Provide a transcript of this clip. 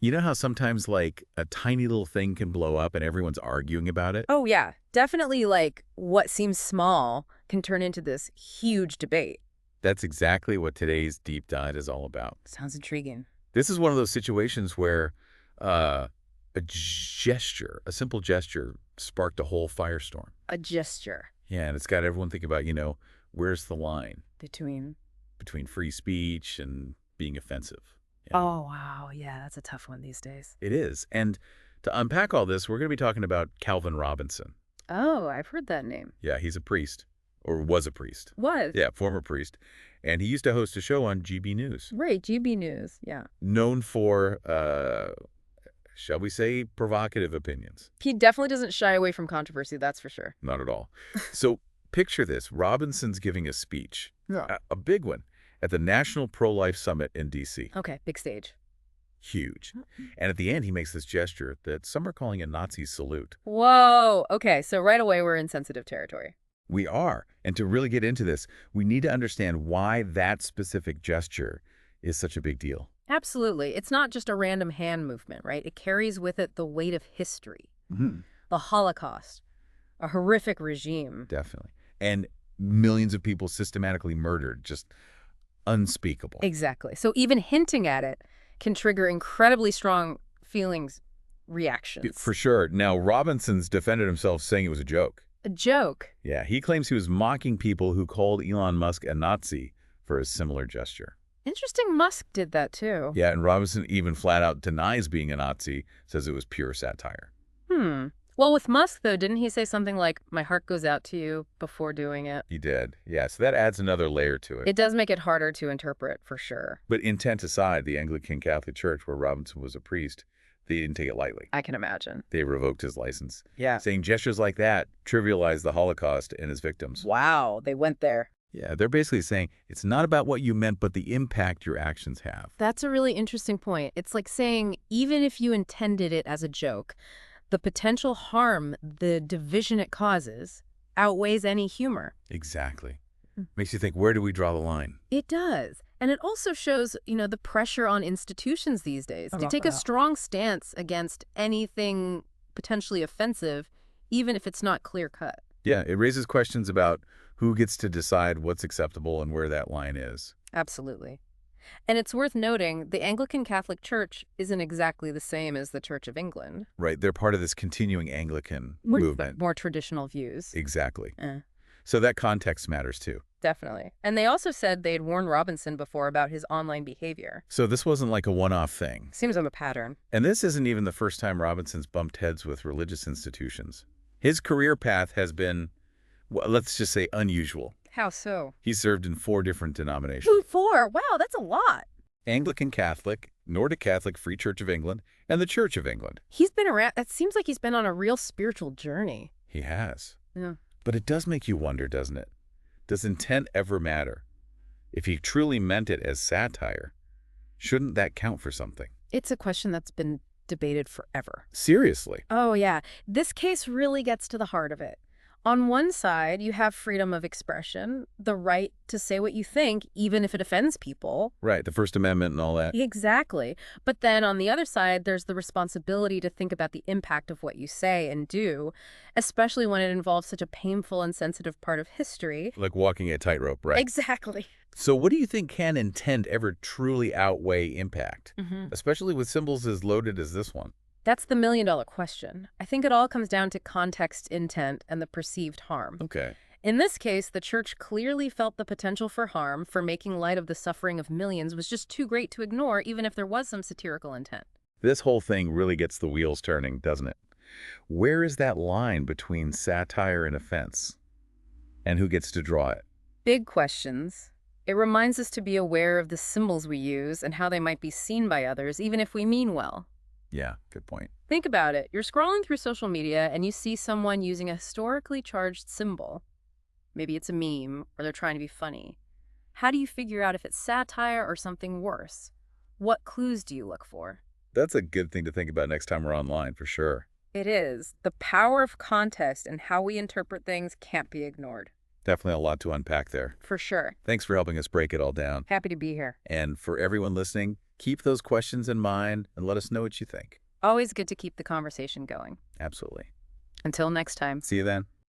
You know how sometimes, like, a tiny little thing can blow up and everyone's arguing about it? Oh, yeah. Definitely, like, what seems small can turn into this huge debate. That's exactly what today's deep dive is all about. Sounds intriguing. This is one of those situations where uh, a simple gesture, sparked a whole firestorm. A gesture Yeah, and it's got everyone thinking about, where's the line between. between free speech and being offensive? Yeah, Oh, wow. Yeah, that's a tough one these days. it is. And to unpack all this, we're going to be talking about Calvin Robinson. Oh, I've heard that name. Yeah, he's a priest, or was a priest. Was. Yeah, former priest. And he used to host a show on GB News, Right, GB News. Yeah. known for, shall we say, provocative opinions. He definitely doesn't shy away from controversy, that's for sure. Not at all. So picture this. Robinson's giving a speech, Yeah. a big one, at the National Pro-Life Summit in D.C. Okay, big stage. Huge. And at the end, he makes this gesture that some are calling a Nazi salute. Whoa. Okay, so right away we're in sensitive territory. We are. And to really get into this, we need to understand why that specific gesture is such a big deal. Absolutely. It's not just a random hand movement, right? It carries with it the weight of history, Mhm. the Holocaust, a horrific regime. Definitely. And millions of people systematically murdered, just unspeakable. Exactly. So even hinting at it can trigger incredibly strong feelings, reactions. For sure. Now, Robinson's defended himself saying it was a joke. A joke. Yeah, he claims he was mocking people who called Elon Musk a Nazi for a similar gesture. Interesting, Musk did that too. Yeah, and Robinson even flat out denies being a Nazi, says it was pure satire. Well, with Musk, though, didn't he say something like, my heart goes out to you before doing it? He did. Yeah, so that adds another layer to it. It does make it harder to interpret, for sure. But intent aside, the Anglican Catholic Church, where Robinson was a priest, they didn't take it lightly. I can imagine. They revoked his license, Yeah. saying gestures like that trivialize the Holocaust and its victims. Wow, they went there. Yeah, they're basically saying it's not about what you meant, but the impact your actions have. That's a really interesting point. It's like saying, even if you intended it as a joke, the potential harm, the division it causes, outweighs any humor. Exactly. Makes you think, where do we draw the line? It does. And it also shows, the pressure on institutions these days to take a strong stance against anything potentially offensive, even if it's not clear-cut. Yeah, it raises questions about who gets to decide what's acceptable and where that line is. Absolutely. And it's worth noting, the Anglican Catholic Church isn't exactly the same as the Church of England. Right, they're part of this continuing Anglican With movement. more traditional views. Exactly. Eh, So that context matters too. definitely. And they also said they'd warned Robinson before about his online behavior. So this wasn't like a one-off thing. Seems like a pattern. And this isn't even the first time Robinson's bumped heads with religious institutions. His career path has been, well, let's just say, unusual. How so? He served in 4 different denominations: 4? Wow, that's a lot. Anglican Catholic, Nordic Catholic Free Church of England, and the Church of England. He's been around. That seems like he's been on a real spiritual journey. He has. Yeah. But it does make you wonder, doesn't it? Does intent ever matter? If he truly meant it as satire, shouldn't that count for something? It's a question that's been debated forever. Seriously. Oh, yeah. This case really gets to the heart of it. On one side, you have freedom of expression, the right to say what you think, even if it offends people. Right, the First Amendment and all that. Exactly. But then on the other side, there's the responsibility to think about the impact of what you say and do, especially when it involves such a painful and sensitive part of history. Like walking a tightrope, right? Exactly. So what do you think, can intent ever truly outweigh impact? Mm-hmm. Especially with symbols as loaded as this one. That's the million-dollar question. I think it all comes down to context, intent, and the perceived harm. Okay. In this case, the church clearly felt the potential for harm, for making light of the suffering of millions was just too great to ignore, even if there was some satirical intent. This whole thing really gets the wheels turning, doesn't it? Where is that line between satire and offense? And who gets to draw it? Big questions. It reminds us to be aware of the symbols we use and how they might be seen by others, even if we mean well. Yeah, good point. Think about it. You're scrolling through social media and you see someone using a historically charged symbol. Maybe it's a meme or they're trying to be funny. How do you figure out if it's satire or something worse? What clues do you look for? That's a good thing to think about next time we're online, for sure. It is. The power of context and how we interpret things can't be ignored. Definitely a lot to unpack there. For sure. Thanks for helping us break it all down. Happy to be here. And for everyone listening, Keep those questions in mind and let us know what you think. Always good to keep the conversation going. Absolutely. Until next time. See you then.